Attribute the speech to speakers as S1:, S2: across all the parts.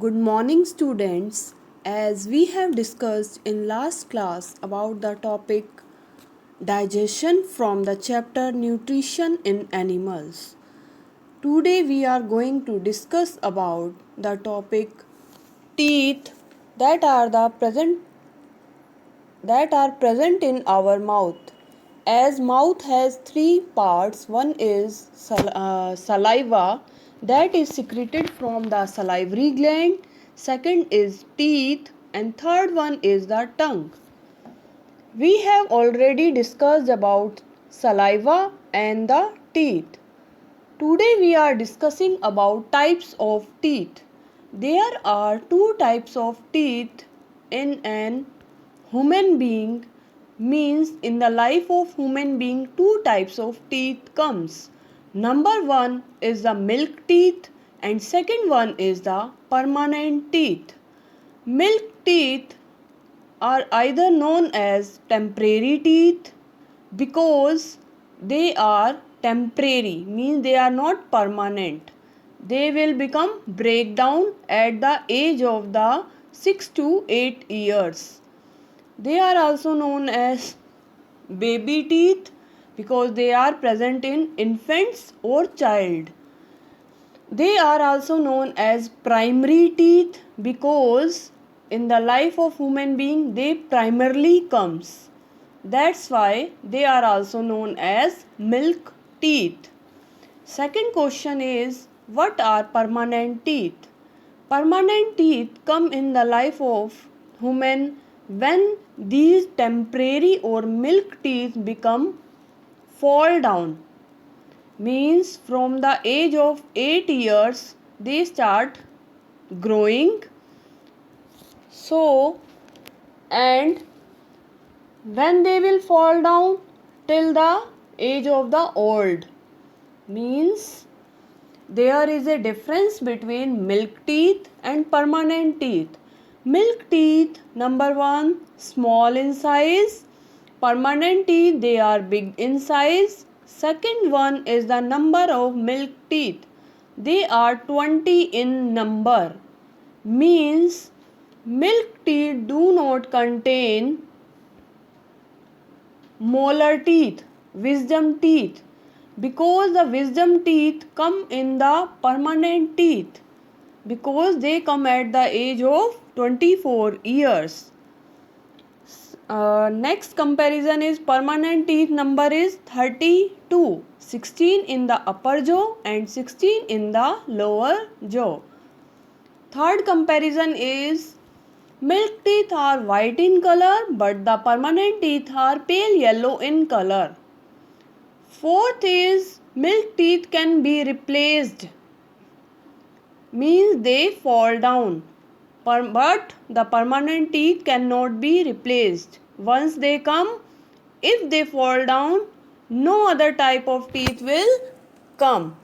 S1: Good morning, students. As we have discussed in last class about the topic digestion from the chapter Nutrition in Animals. Today we are going to discuss about the topic teeth that are present in our mouth. As mouth has three parts, one is saliva that is secreted from the salivary gland, second is teeth, and third one is the tongue. We have already discussed about saliva and the teeth. Today we are discussing about types of teeth. There are two types of teeth in an human being, means in the life of human being two types of teeth comes. Number one is the milk teeth and second one is the permanent teeth. Milk teeth are either known as temporary teeth because they are temporary, means they are not permanent. They will become breakdown at the age of the 6 to 8 years. They are also known as baby teeth because they are present in infants or child. They are also known as primary teeth because in the life of human being they primarily comes. That's why they are also known as milk teeth. Second question is, what are permanent teeth? Permanent teeth come in the life of human when these temporary or milk teeth become fall down, means from the age of 8 years they start growing. So, and when they will fall down till the age of the old, means there is a difference between milk teeth and permanent teeth. Milk teeth, number one, small in size. Permanent teeth, they are big in size. Second one is the number of milk teeth. They are 20 in number. Means milk teeth do not contain molar teeth, wisdom teeth, because the wisdom teeth come in the permanent teeth because they come at the age of 24 years. Next comparison is permanent teeth number is 32, 16 in the upper jaw and 16 in the lower jaw. Third comparison is milk teeth are white in color but the permanent teeth are pale yellow in color. Fourth is milk teeth can be replaced, means they fall down, but the permanent teeth cannot be replaced. Once they come, if they fall down, no other type of teeth will come.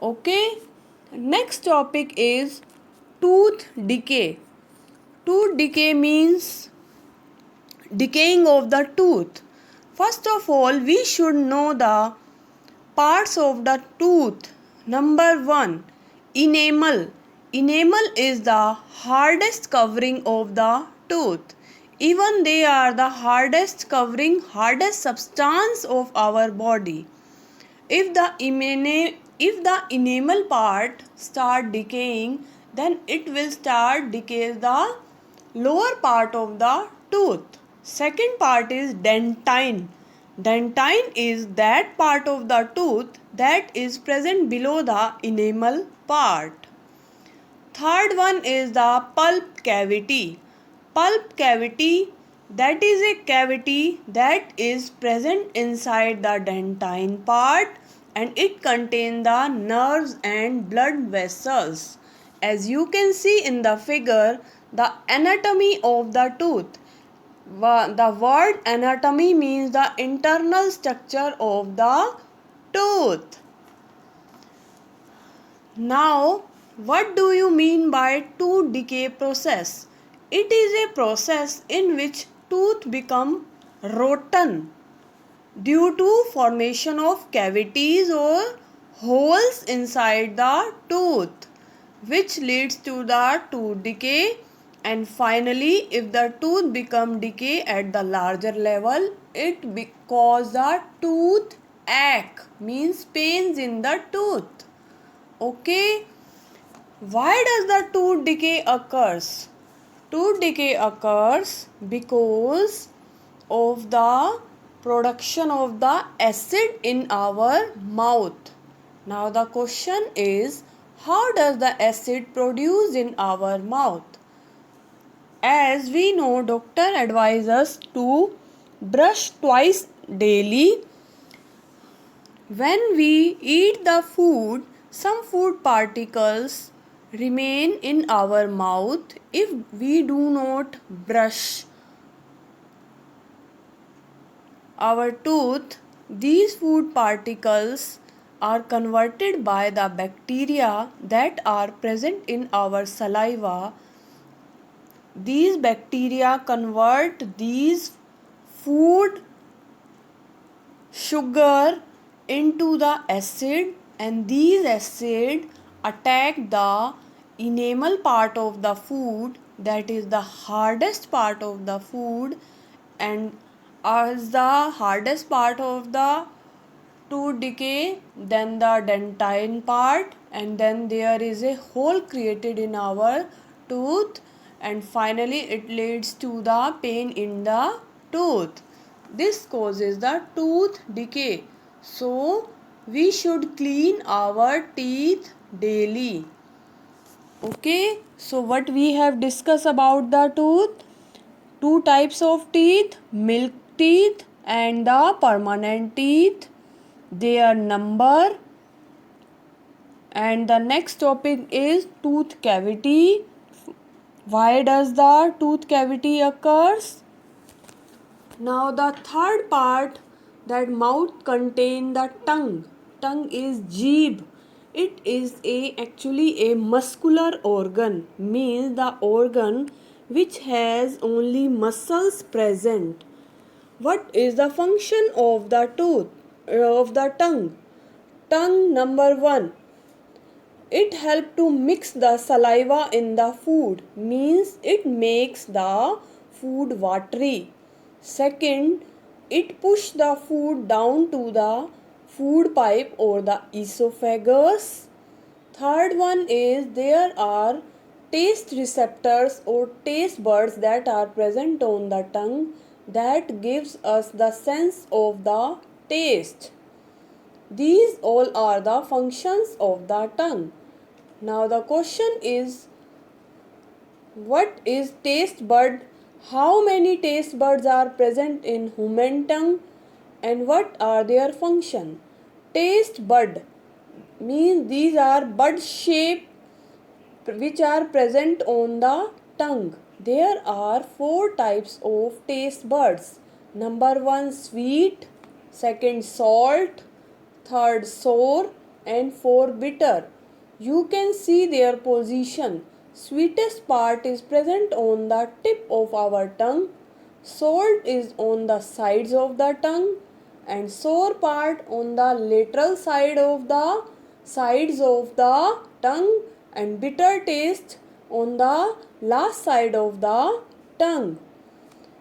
S1: Okay, next topic is tooth decay. Tooth decay means decaying of the tooth. First of all, we should know the parts of the tooth. Number one, enamel. Enamel is the hardest covering of the tooth. Even they are the hardest covering, hardest substance of our body. If the enamel part start decaying, then it will start decay the lower part of the tooth. Second part is dentine. Dentine is that part of the tooth that is present below the enamel part. Third one is the pulp cavity. Pulp cavity, that is a cavity that is present inside the dentine part and it contains the nerves and blood vessels. As you can see in the figure, the anatomy of the tooth. The word anatomy means the internal structure of the tooth. Now, what do you mean by tooth decay process? It is a process in which tooth become rotten due to formation of cavities or holes inside the tooth. which leads to the tooth decay. And finally, if the tooth become decay at the larger level, it cause the tooth ache, means pains in the tooth. Okay, why does the tooth decay occurs? Tooth decay occurs because of the production of the acid in our mouth. Now the question is, how does the acid produce in our mouth? As we know, doctor advises us to brush twice daily. When we eat the food, some food particles remain in our mouth if we do not brush our tooth. These food particles are converted by the bacteria that are present in our saliva. These bacteria convert these food sugar into the acid, and these acid attack the enamel part of the food, that is the hardest part of the food. And as the hardest part of the tooth decay, then the dentine part, and then there is a hole created in our tooth, and finally it leads to the pain in the tooth. This causes the tooth decay. So we should clean our teeth daily. Okay, so what we have discussed about the tooth? Two types of teeth, milk teeth and the permanent teeth, their number. And the next topic is tooth cavity. Why does the tooth cavity occurs? Now the third part, that mouth contain the tongue. Tongue is jeeb. It is actually a muscular organ, means the organ which has only muscles present. What is the function of the tongue? Tongue, number 1, it helps to mix the saliva in the food, means it makes the food watery. Second, it push the food down to the food pipe or the esophagus. Third one is, there are taste receptors or taste buds that are present on the tongue that gives us the sense of the taste. These all are the functions of the tongue. Now the question is, what is taste bud? How many taste buds are present in human tongue and what are their function? Taste bud means these are bud shape which are present on the tongue. There are 4 types of taste buds. Number 1, sweet, second, salt, third, sour, and 4, bitter. You can see their position. Sweetest part is present on the tip of our tongue. Salt is on the sides of the tongue, and sour part on the lateral side of the sides of the tongue, and bitter taste on the last side of the tongue.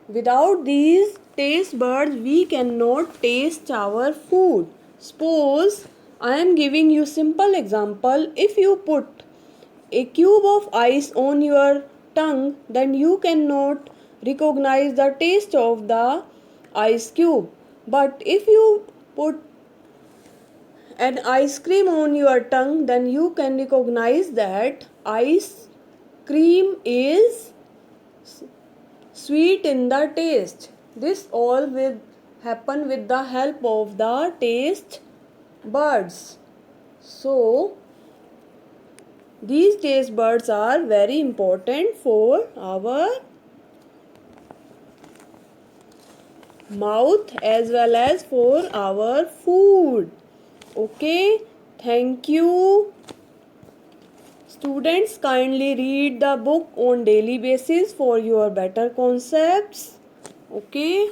S1: Without these taste buds, we cannot taste our food. Suppose I am giving you simple example. If you put a cube of ice on your tongue, then you cannot recognize the taste of the ice cube. But if you put an ice cream on your tongue, then you can recognize that ice cream is sweet in the taste. This all will happen with the help of the taste buds. So these taste buds are very important for our mouth as well as for our food. Okay, thank you. Students, kindly read the book on daily basis for your better concepts. Okay.